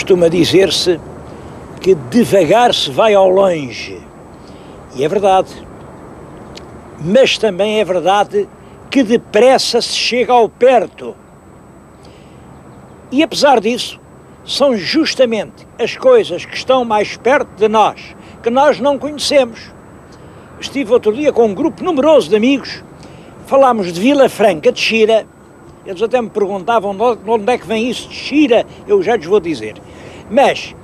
Costuma dizer-se que devagar se vai ao longe, e é verdade, mas também é verdade que depressa se chega ao perto. E apesar disso, são justamente as coisas que estão mais perto de nós, que nós não conhecemos. Estive outro dia com um grupo numeroso de amigos, falámos de Vila Franca de Xira. Eles até me perguntavam de onde é que vem isso de Xira, eu já lhes vou dizer. Mas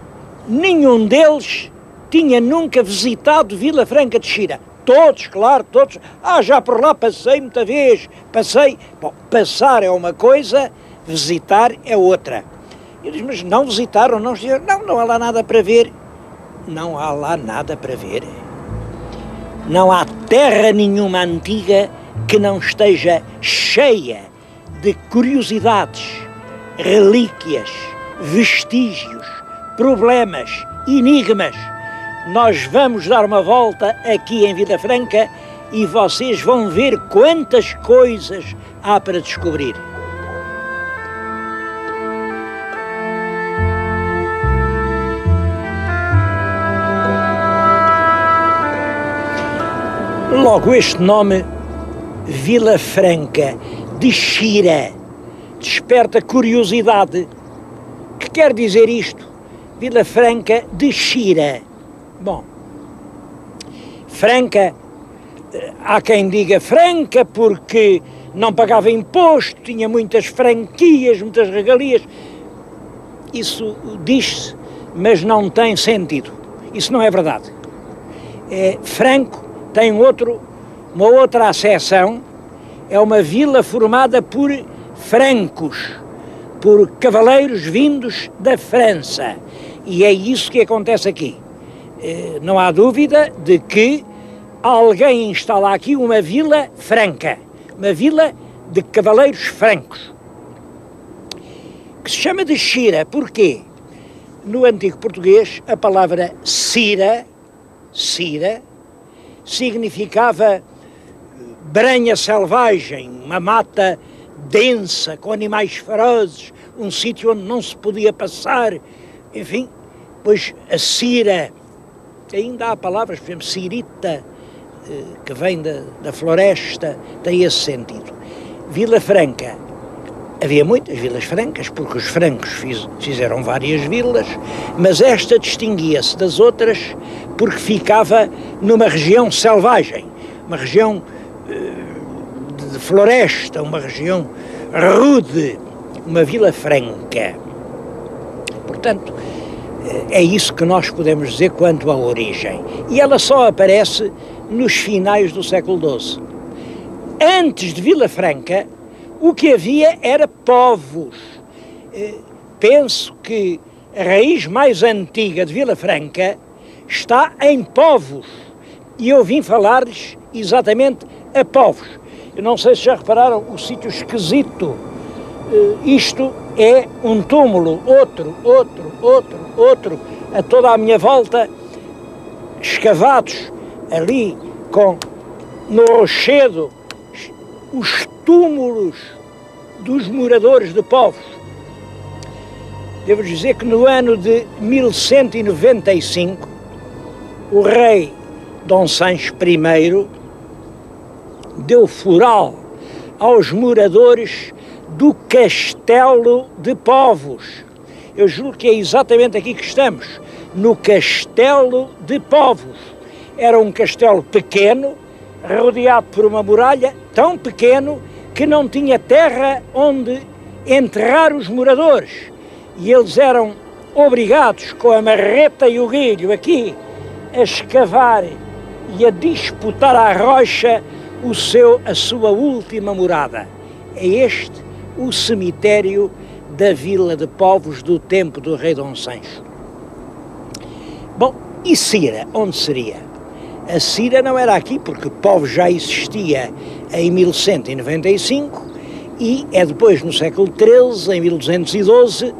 nenhum deles tinha nunca visitado Vila Franca de Xira. Todos, claro, todos. Já por lá passei muita vez, passei. Bom, passar é uma coisa, visitar é outra. Eu disse, mas não visitaram, não disseram, não há lá nada para ver. Não há lá nada para ver. Não há terra nenhuma antiga que não esteja cheia de curiosidades, relíquias, vestígios, problemas, enigmas. Nós vamos dar uma volta aqui em Vila Franca e vocês vão ver quantas coisas há para descobrir. Logo este nome, Vila Franca de Xira, desperta curiosidade. Que quer dizer isto? Vila Franca de Xira. Bom, Franca, há quem diga Franca porque não pagava imposto, tinha muitas franquias, muitas regalias. Isso diz-se, mas não tem sentido. Isso não é verdade. Franco tem uma outra acessão, é uma vila formada por francos, por cavaleiros vindos da França. E é isso que acontece aqui. Não há dúvida de que alguém instala aqui uma vila franca, uma vila de cavaleiros francos, que se chama de Xira. Porquê? No antigo português, a palavra Cira significava branha selvagem, uma mata densa, com animais ferozes, um sítio onde não se podia passar, enfim, pois a Cira, ainda há palavras, por exemplo, Cirita, que vem da floresta, tem esse sentido. Vila Franca, havia muitas vilas francas, porque os francos fizeram várias vilas, mas esta distinguia-se das outras porque ficava numa região selvagem, uma região de floresta, uma região rude, uma vila franca. Portanto, é isso que nós podemos dizer quanto à origem. E ela só aparece nos finais do século XII. Antes de Vila Franca, o que havia era povos. Penso que a raiz mais antiga de Vila Franca está em povos. E eu vim falar-lhes exatamente a povos. Eu não sei se já repararam o sítio esquisito. Isto é um túmulo, outro, a toda a minha volta, escavados ali no rochedo, os túmulos dos moradores de povos. Devo dizer que no ano de 1195, o rei Dom Sancho I deu foral aos moradores do Castelo de Povos. Eu juro que é exatamente aqui que estamos, no Castelo de Povos. Era um castelo pequeno, rodeado por uma muralha, tão pequeno que não tinha terra onde enterrar os moradores. E eles eram obrigados, com a marreta e o guilho aqui, a escavar e a disputar à rocha a sua última morada. É este o cemitério da Vila de Povos do tempo do rei Dom Sancho. Bom, e Cira, onde seria? A Cira não era aqui, porque Povos já existia em 1195 e é depois, no século XIII, em 1212,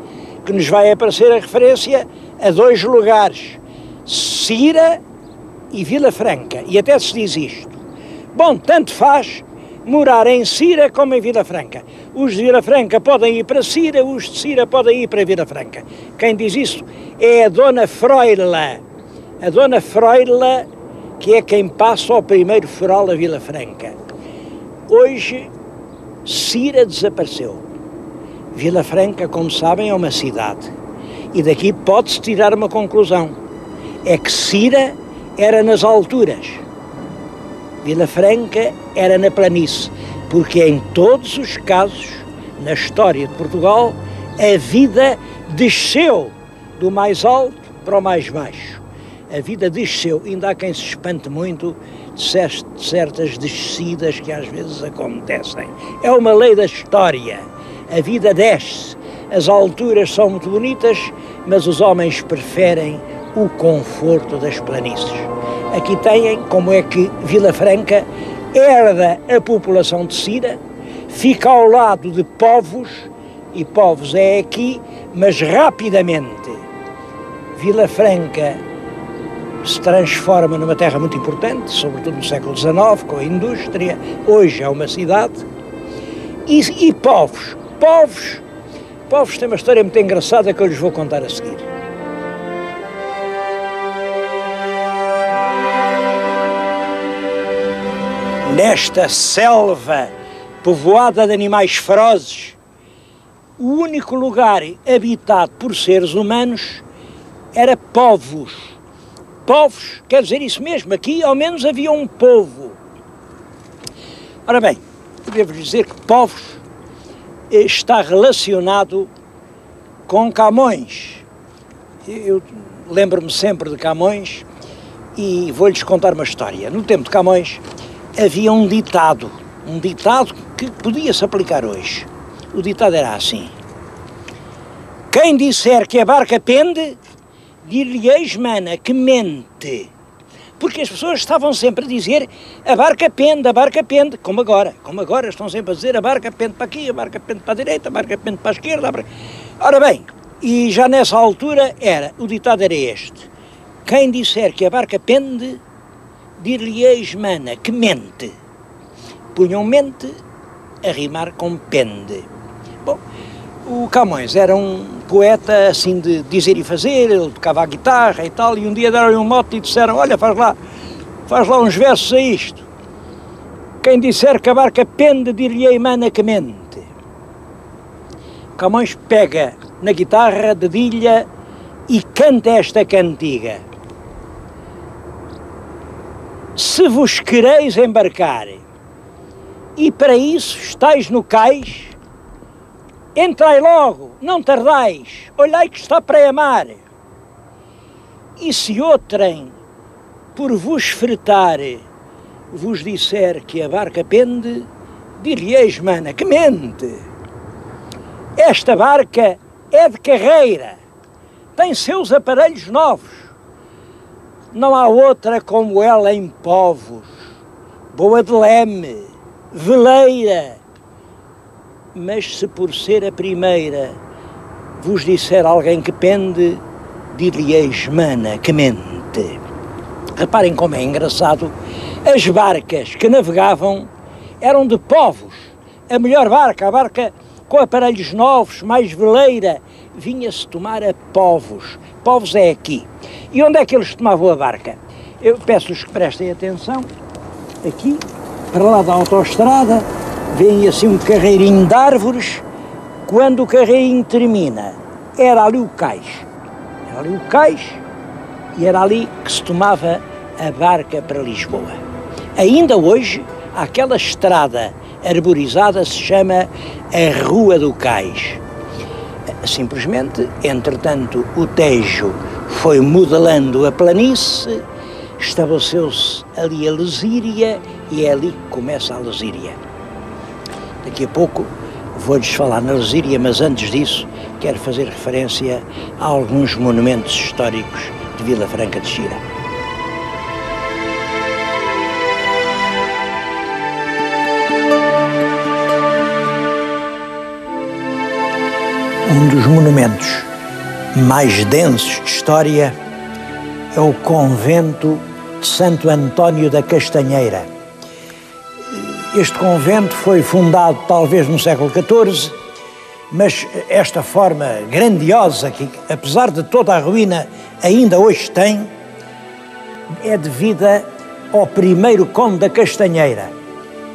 que nos vai aparecer a referência a dois lugares, Cira e Vila Franca, e até se diz isto. Bom, tanto faz, morar em Sira como em Vila Franca. Os de Vila Franca podem ir para Sira, os de Sira podem ir para Vila Franca. Quem diz isso é a Dona Froila. A Dona Froila, que é quem passa ao primeiro foral a Vila Franca. Hoje, Sira desapareceu. Vila Franca, como sabem, é uma cidade. E daqui pode-se tirar uma conclusão. É que Sira era nas alturas. Vila Franca era na planície. Porque em todos os casos, na história de Portugal, a vida desceu do mais alto para o mais baixo. A vida desceu, ainda há quem se espante muito de certas descidas que às vezes acontecem. É uma lei da história. A vida desce, as alturas são muito bonitas, mas os homens preferem o conforto das planícies. Aqui têm como é que Vila Franca herda a população de Sira, fica ao lado de Povos, e Povos é aqui, mas rapidamente Vila Franca se transforma numa terra muito importante, sobretudo no século XIX, com a indústria. Hoje é uma cidade. E Povos tem uma história muito engraçada que eu lhes vou contar a seguir. Nesta selva povoada de animais ferozes, o único lugar habitado por seres humanos era Povos. Povos quer dizer isso mesmo, aqui ao menos havia um povo. Ora bem, devo dizer que Povos está relacionado com Camões. Eu lembro-me sempre de Camões e vou-lhes contar uma história. No tempo de Camões havia um ditado que podia-se aplicar hoje. O ditado era assim: quem disser que a barca pende, dir-lhe-eis, mana, que mente. Porque as pessoas estavam sempre a dizer a barca pende, como agora estão sempre a dizer a barca pende para aqui, a barca pende para a direita, a barca pende para a esquerda. Ora bem, e já nessa altura o ditado era este: quem disser que a barca pende, dir-lhe-eis, mana, que mente. Punham mente a rimar com pende. Bom, o Camões era um poeta assim de dizer e fazer, ele tocava a guitarra e tal, e um dia deram-lhe um mote e disseram: olha, faz lá uns versos a isto. Quem disser que a barca pende, dir-lhe-ei, mana, que mente. Camões pega na guitarra, dedilha e canta esta cantiga: se vos quereis embarcar e para isso estáis no cais, entrai logo, não tardais, olhai que está para amar. E se outrem, por vos fretar, vos disser que a barca pende, dir-lhe-eis, mana, que mente. Esta barca é de carreira, tem seus aparelhos novos, não há outra como ela em Povos, boa de leme, veleira. Mas se por ser a primeira vos disser alguém que pende, dir-lhe-eis, mana, que mente. Reparem como é engraçado, as barcas que navegavam eram de Povos. A melhor barca, a barca com aparelhos novos, mais veleira, vinha-se tomar a Povos. Povos é aqui. E onde é que eles tomavam a barca? Eu peço-lhes que prestem atenção. Aqui, para lá da autoestrada, vem assim um carreirinho de árvores. Quando o carreirinho termina, era ali o cais. Era ali o cais e era ali que se tomava a barca para Lisboa. Ainda hoje, aquela estrada arborizada se chama a Rua do Cais. Simplesmente, entretanto, o Tejo foi modelando a planície, estabeleceu-se ali a Lesíria e é ali que começa a Lesíria. Daqui a pouco vou-lhes falar na Lesíria, mas antes disso quero fazer referência a alguns monumentos históricos de Vila Franca de Xira. Um dos monumentos mais densos de história é o convento de Santo António da Castanheira. Este convento foi fundado talvez no século XIV, mas esta forma grandiosa que, apesar de toda a ruína, ainda hoje tem, é devida ao primeiro conde da Castanheira,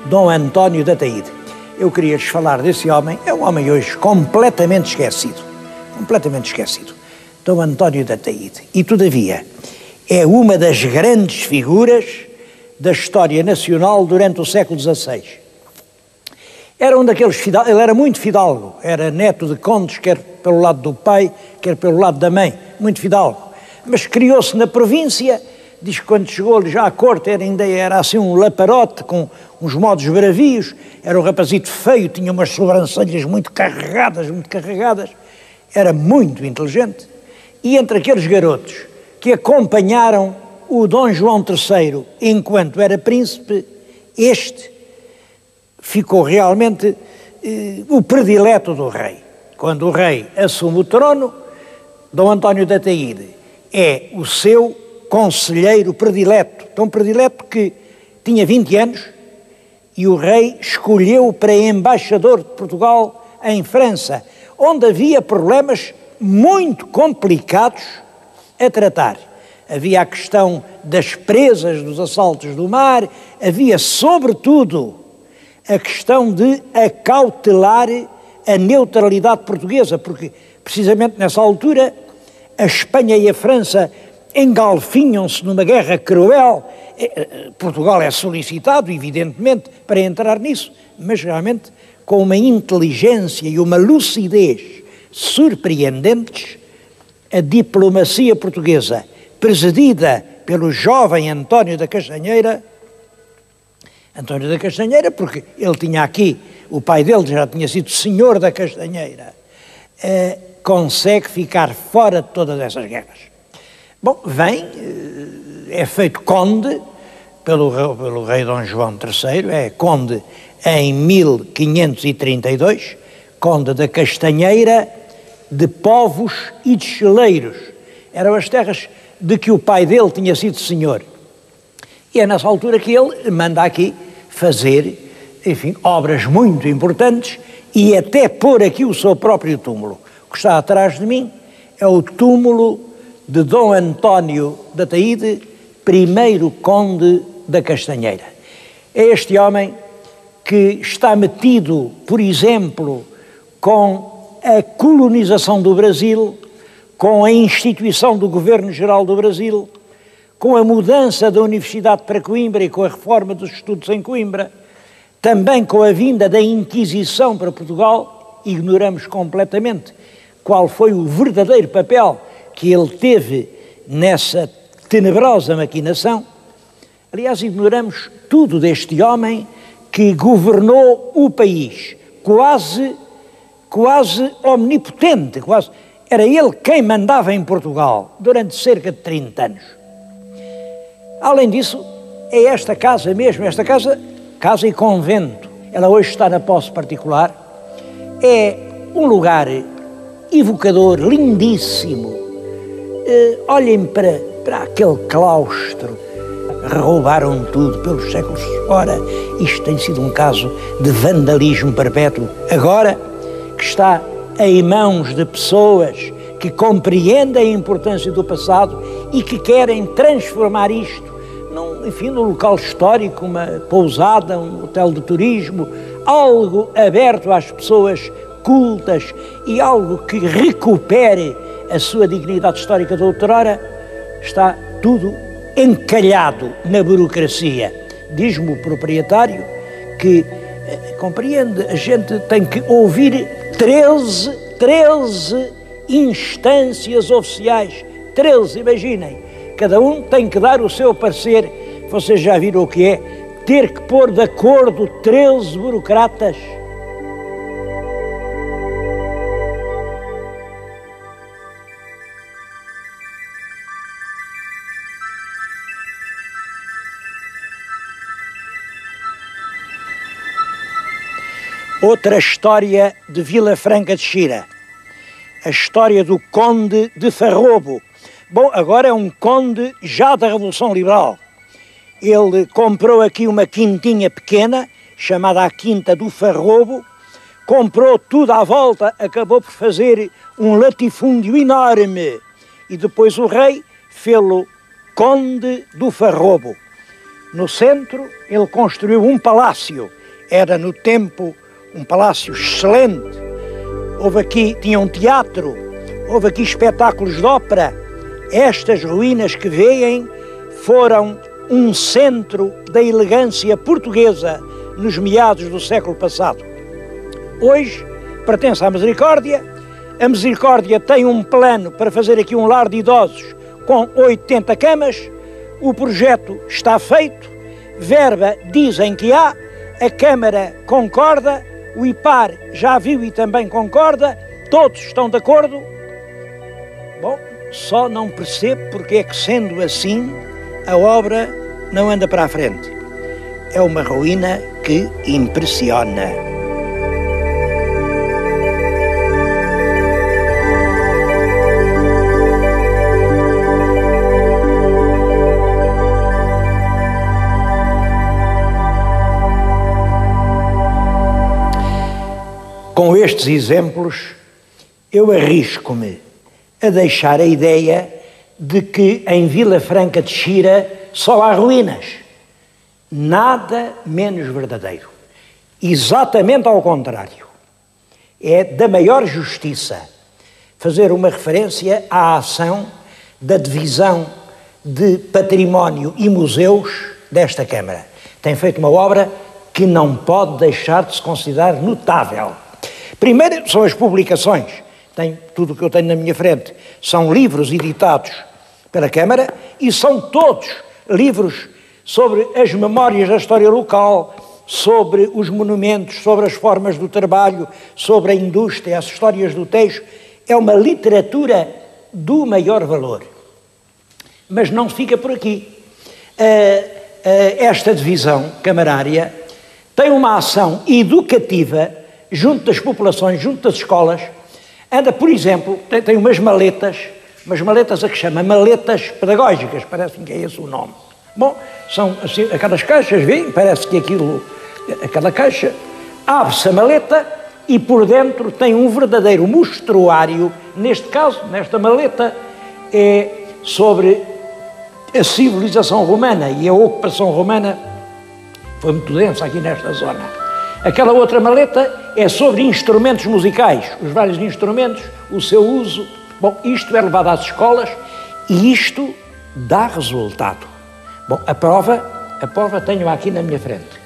Dom António de Ataíde. Eu queria-lhes falar desse homem, é um homem hoje completamente esquecido, Dom António de Ataíde. E, todavia, é uma das grandes figuras da história nacional durante o século XVI. Era um daqueles fidalgos, ele era muito fidalgo, era neto de condes, quer pelo lado do pai, quer pelo lado da mãe, muito fidalgo. Mas criou-se na província, diz que quando chegou já à corte ainda era assim um laparote com uns modos bravios, era um rapazito feio, tinha umas sobrancelhas muito carregadas, era muito inteligente. E entre aqueles garotos que acompanharam o Dom João III enquanto era príncipe, este ficou realmente o predileto do rei. Quando o rei assume o trono, Dom António de Ataíde é o seu conselheiro predileto, tão predileto que tinha 20 anos e o rei escolheu para embaixador de Portugal em França, onde havia problemas muito complicados a tratar. Havia a questão das presas, dos assaltos do mar, havia, sobretudo, a questão de acautelar a neutralidade portuguesa, porque, precisamente nessa altura, a Espanha e a França engalfinham-se numa guerra cruel. Portugal é solicitado, evidentemente, para entrar nisso, mas realmente com uma inteligência e uma lucidez surpreendentes, a diplomacia portuguesa, presidida pelo jovem António da Castanheira, porque ele tinha aqui, o pai dele já tinha sido senhor da Castanheira, consegue ficar fora de todas essas guerras. Bom, é feito conde pelo rei Dom João III, é conde em 1532, conde da Castanheira, de Povos e de Cheleiros. Eram as terras de que o pai dele tinha sido senhor. E é nessa altura que ele manda aqui fazer, enfim, obras muito importantes e até pôr aqui o seu próprio túmulo. O que está atrás de mim é o túmulo de Dom António de Ataíde, primeiro conde da Castanheira. É este homem que está metido, por exemplo, com a colonização do Brasil, com a instituição do Governo Geral do Brasil, com a mudança da Universidade para Coimbra e com a reforma dos estudos em Coimbra, também com a vinda da Inquisição para Portugal. Ignoramos completamente qual foi o verdadeiro papel que ele teve nessa tenebrosa maquinação. Aliás, ignoramos tudo deste homem que governou o país, quase omnipotente, era ele quem mandava em Portugal durante cerca de 30 anos. Além disso, é esta casa mesmo, casa e convento, ela hoje está na posse particular, é um lugar evocador, lindíssimo. Olhem para aquele claustro, roubaram tudo pelos séculos. Ora, isto tem sido um caso de vandalismo perpétuo. Agora que está em mãos de pessoas que compreendem a importância do passado e que querem transformar isto num local histórico, uma pousada, um hotel de turismo, algo aberto às pessoas cultas e algo que recupere a sua dignidade histórica de outrora. Está tudo encalhado na burocracia. Diz-me o proprietário que compreende, a gente tem que ouvir 13 instâncias oficiais, 13, imaginem, cada um tem que dar o seu parecer. Vocês já viram o que é ter que pôr de acordo 13 burocratas? Outra história de Vila Franca de Xira, a história do Conde de Farrobo. Bom, agora é um conde já da Revolução Liberal. Ele comprou aqui uma quintinha pequena, chamada a Quinta do Farrobo, comprou tudo à volta, acabou por fazer um latifúndio enorme e depois o rei fê-lo Conde do Farrobo. No centro ele construiu um palácio, era no tempo um palácio excelente, tinha um teatro, houve aqui espetáculos de ópera. Estas ruínas que veem foram um centro da elegância portuguesa nos meados do século passado. Hoje pertence à Misericórdia. A Misericórdia tem um plano para fazer aqui um lar de idosos com 80 camas. O projeto está feito, verba dizem que há, a Câmara concorda, o IPAR já viu e também concorda, todos estão de acordo. Bom, só não percebo porque é que, sendo assim, a obra não anda para a frente. É uma ruína que impressiona. Com estes exemplos, eu arrisco-me a deixar a ideia de que em Vila Franca de Xira só há ruínas. Nada menos verdadeiro. Exatamente ao contrário. É da maior justiça fazer uma referência à ação da Divisão de Património e Museus desta Câmara. Tem feito uma obra que não pode deixar de se considerar notável. Primeiro são as publicações. Tudo o que eu tenho na minha frente são livros editados pela Câmara e são todos livros sobre as memórias da história local, sobre os monumentos, sobre as formas do trabalho, sobre a indústria, as histórias do Tejo. É uma literatura do maior valor. Mas não fica por aqui. Esta divisão camarária tem uma ação educativa junto das populações, junto das escolas. Anda, por exemplo, tem umas maletas a que chama maletas pedagógicas, parece-me que é esse o nome. Bom, são assim, aquelas caixas, vêem? Parece que aquela caixa, abre-se a maleta e por dentro tem um verdadeiro mostruário. Neste caso, nesta maleta, é sobre a civilização romana e a ocupação romana foi muito densa aqui nesta zona. Aquela outra maleta é sobre instrumentos musicais, os vários instrumentos, o seu uso. Bom, isto é levado às escolas e isto dá resultado. Bom, a prova tenho aqui na minha frente.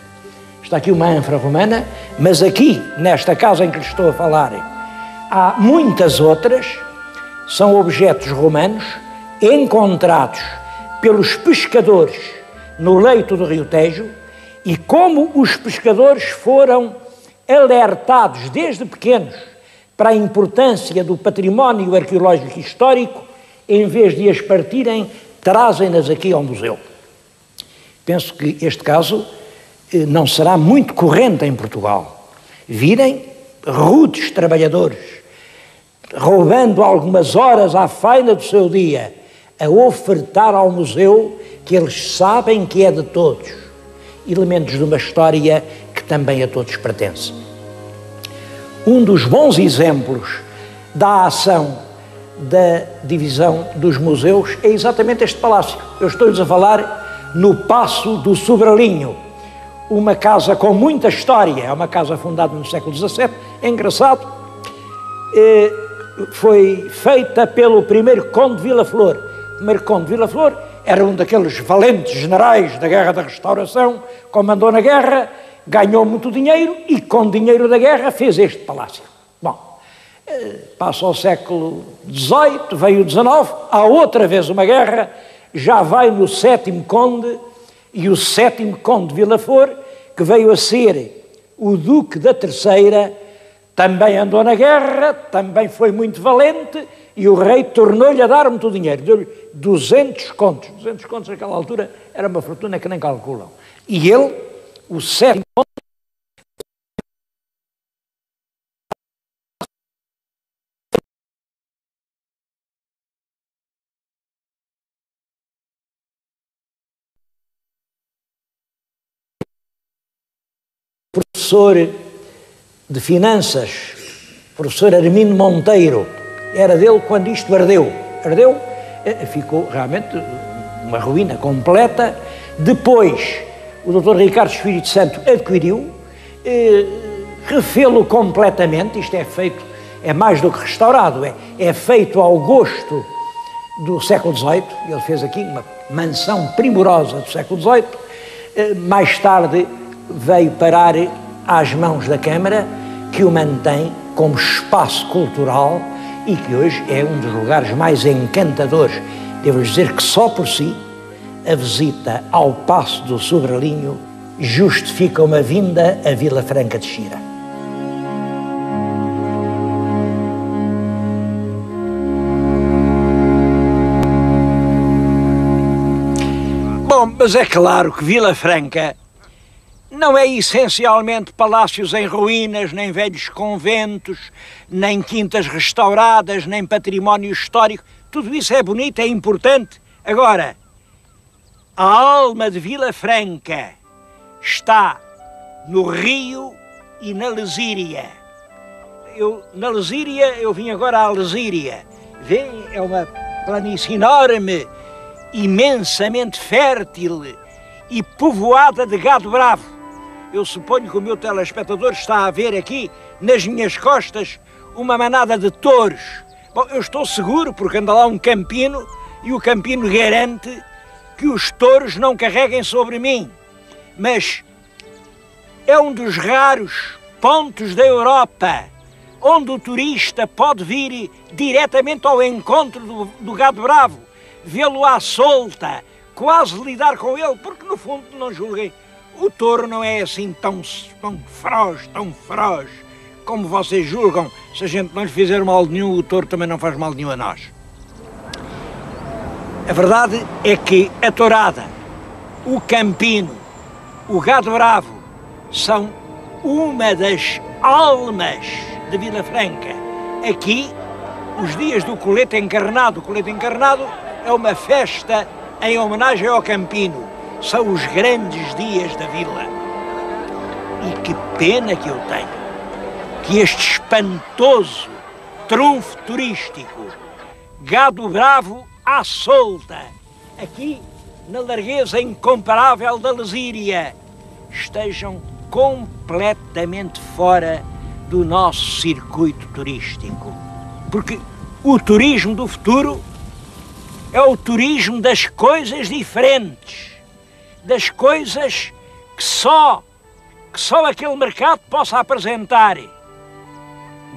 Está aqui uma ânfora romana, mas aqui, nesta casa em que lhe estou a falar, há muitas outras, são objetos romanos encontrados pelos pescadores no leito do Rio Tejo. E como os pescadores foram alertados desde pequenos para a importância do património arqueológico e histórico, em vez de as partirem, trazem-nas aqui ao museu. Penso que este caso não será muito corrente em Portugal. Virem rudes trabalhadores, roubando algumas horas à faina do seu dia, a ofertar ao museu que eles sabem que é de todos. Elementos de uma história que também a todos pertence. Um dos bons exemplos da ação da divisão dos museus é exatamente este palácio. Eu estou-lhes a falar no Paço do Sobralinho, uma casa com muita história, é uma casa fundada no século XVII, é engraçado, foi feita pelo primeiro Conde de Vila Flor. O primeiro Conde de Vila Flor era um daqueles valentes generais da Guerra da Restauração, comandou na guerra, ganhou muito dinheiro e com dinheiro da guerra fez este palácio. Bom, passa ao século XVIII, veio o XIX, há outra vez uma guerra, já vai no sétimo Conde, e o sétimo Conde de Vila Flor, que veio a ser o Duque da Terceira, também andou na guerra, também foi muito valente, e o rei tornou-lhe a dar muito dinheiro, deu-lhe 200 contos. 200 contos naquela altura era uma fortuna que nem calculam. E ele, o sétimo professor de finanças, professor Armindo Monteiro, era dele quando isto ardeu. Ardeu, ficou realmente uma ruína completa. Depois, o Dr. Ricardo Espírito Santo adquiriu, refê-lo completamente. Isto é feito, é mais do que restaurado, é feito ao gosto do século XVIII. Ele fez aqui uma mansão primorosa do século XVIII. Mais tarde veio parar às mãos da Câmara, que o mantém como espaço cultural e que hoje é um dos lugares mais encantadores. Devo dizer que só por si a visita ao Paço do Sobralinho justifica uma vinda a Vila Franca de Xira. Bom, mas é claro que Vila Franca não é essencialmente palácios em ruínas, nem velhos conventos, nem quintas restauradas, nem património histórico. Tudo isso é bonito, é importante. Agora, a alma de Vila Franca está no Rio e na Lesíria. Na Lesíria, eu vim agora à Lesíria. Vê, é uma planície enorme, imensamente fértil e povoada de gado bravo. Eu suponho que o meu telespectador está a ver aqui, nas minhas costas, uma manada de touros. Bom, eu estou seguro, porque anda lá um campino, e o campino garante que os touros não carreguem sobre mim. Mas é um dos raros pontos da Europa onde o turista pode vir diretamente ao encontro do gado bravo, vê-lo à solta, quase lidar com ele, porque no fundo, não julguem, o touro não é assim tão feroz como vocês julgam. Se a gente não lhe fizer mal nenhum, o touro também não faz mal nenhum a nós. A verdade é que a tourada, o campino, o gado bravo são uma das almas de Vila Franca. Aqui, os dias do colete encarnado. O colete encarnado é uma festa em homenagem ao campino. São os grandes dias da vila. E que pena que eu tenho que este espantoso trunfo turístico, gado bravo à solta, aqui na largueza incomparável da Lesíria, estejam completamente fora do nosso circuito turístico. Porque o turismo do futuro é o turismo das coisas diferentes, das coisas que só aquele mercado possa apresentar.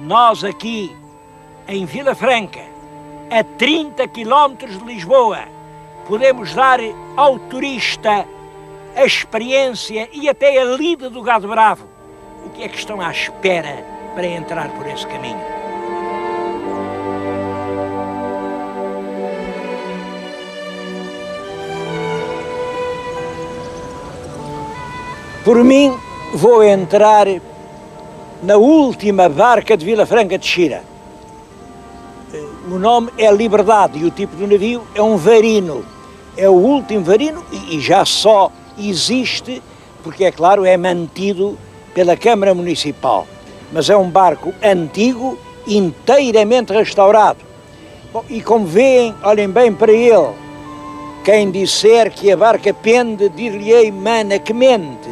Nós aqui, em Vila Franca, a 30 quilómetros de Lisboa, podemos dar ao turista a experiência e até a lida do gado bravo. O que é que estão à espera para entrar por esse caminho? Por mim, vou entrar na última barca de Vila Franca de Xira. O nome é Liberdade e o tipo de navio é um varino. É o último varino e já só existe, porque é claro, é mantido pela Câmara Municipal. Mas é um barco antigo, inteiramente restaurado. Bom, e como veem, olhem bem para ele. Quem disser que a barca pende, dir-lhe-ei mana que mente.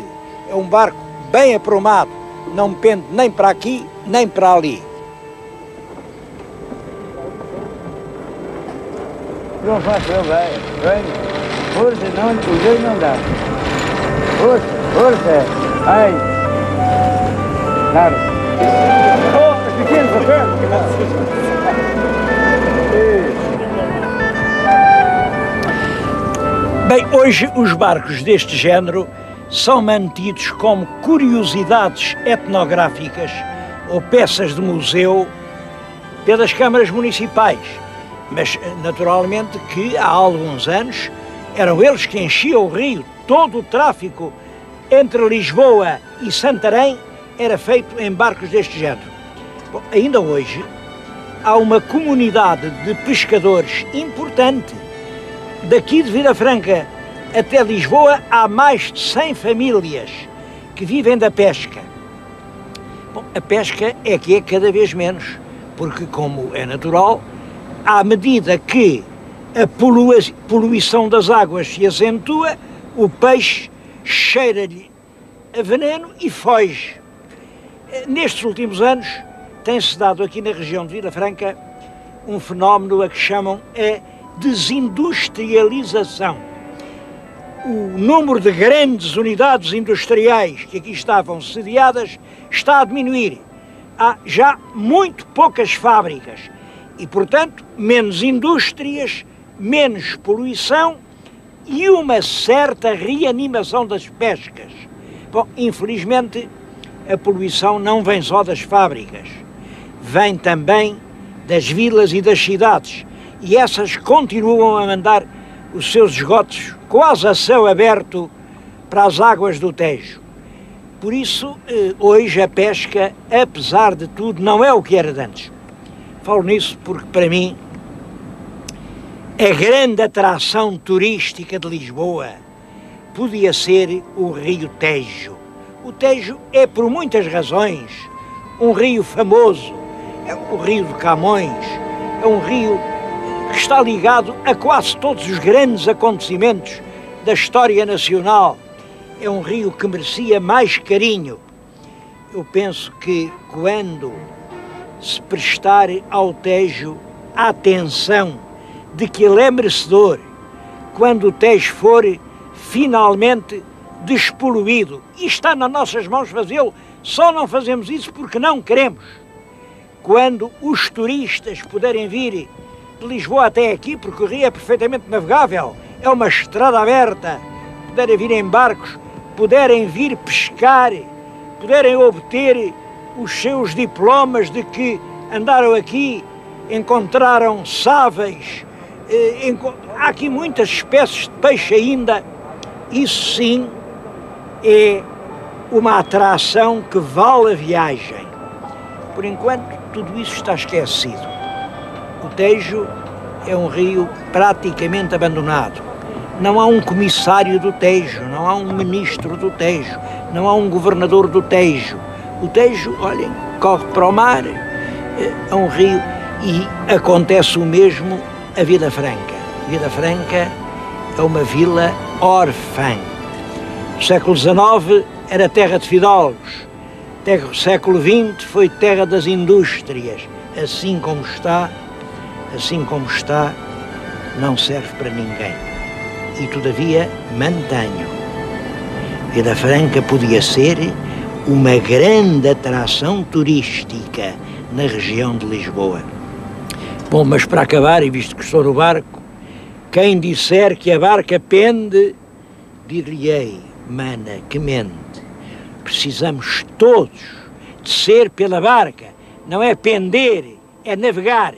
É um barco bem aprumado, não pende nem para aqui, nem para ali. Não faço eu, vem. Força, não, os dois não dá. Força. Ai. Claro. Oh, pequeno papel. Bem, hoje os barcos deste género são mantidos como curiosidades etnográficas ou peças de museu pelas câmaras municipais. Mas, naturalmente, que há alguns anos eram eles que enchiam o rio. Todo o tráfico entre Lisboa e Santarém era feito em barcos deste género. Bom, ainda hoje há uma comunidade de pescadores importante. Daqui de Vila Franca até Lisboa há mais de 100 famílias que vivem da pesca. Bom, a pesca é que é cada vez menos, porque, como é natural, à medida que a poluição das águas se acentua, o peixe cheira-lhe a veneno e foge. Nestes últimos anos, tem-se dado aqui na região de Vila Franca um fenómeno a que chamam a desindustrialização. O número de grandes unidades industriais que aqui estavam sediadas está a diminuir. Há já muito poucas fábricas e, portanto, menos indústrias, menos poluição e uma certa reanimação das pescas. Bom, infelizmente, a poluição não vem só das fábricas, vem também das vilas e das cidades, e essas continuam a mandar os seus esgotos quase a céu aberto para as águas do Tejo. Por isso, hoje a pesca, apesar de tudo, não é o que era de antes. Falo nisso porque, para mim, a grande atração turística de Lisboa podia ser o Rio Tejo. O Tejo é, por muitas razões, um rio famoso. É o Rio de Camões, é um rio que está ligado a quase todos os grandes acontecimentos da história nacional. É um rio que merecia mais carinho. Eu penso que quando se prestar ao Tejo a atenção de que ele é merecedor, quando o Tejo for finalmente despoluído, e está nas nossas mãos fazê-lo, só não fazemos isso porque não queremos. Quando os turistas puderem vir de Lisboa até aqui, porque o rio é perfeitamente navegável, é uma estrada aberta, puderem vir em barcos, puderem vir pescar, puderem obter os seus diplomas de que andaram aqui, encontraram sáveis, há aqui muitas espécies de peixe ainda, isso sim é uma atração que vale a viagem. Por enquanto, tudo isso está esquecido. O Tejo é um rio praticamente abandonado. Não há um comissário do Tejo, não há um ministro do Tejo, não há um governador do Tejo. O Tejo, olhem, corre para o mar, é um rio, e acontece o mesmo a Vila Franca. Vila Franca é uma vila órfã. No século XIX era terra de fidalgos. No século XX foi terra das indústrias. Assim como está, não serve para ninguém. E todavia mantenho. Vila Franca podia ser uma grande atração turística na região de Lisboa. Bom, mas para acabar, e visto que estou no barco, quem disser que a barca pende, dir-lhe-ei, mana, que mente. Precisamos todos de ser pela barca, não é pender, é navegar.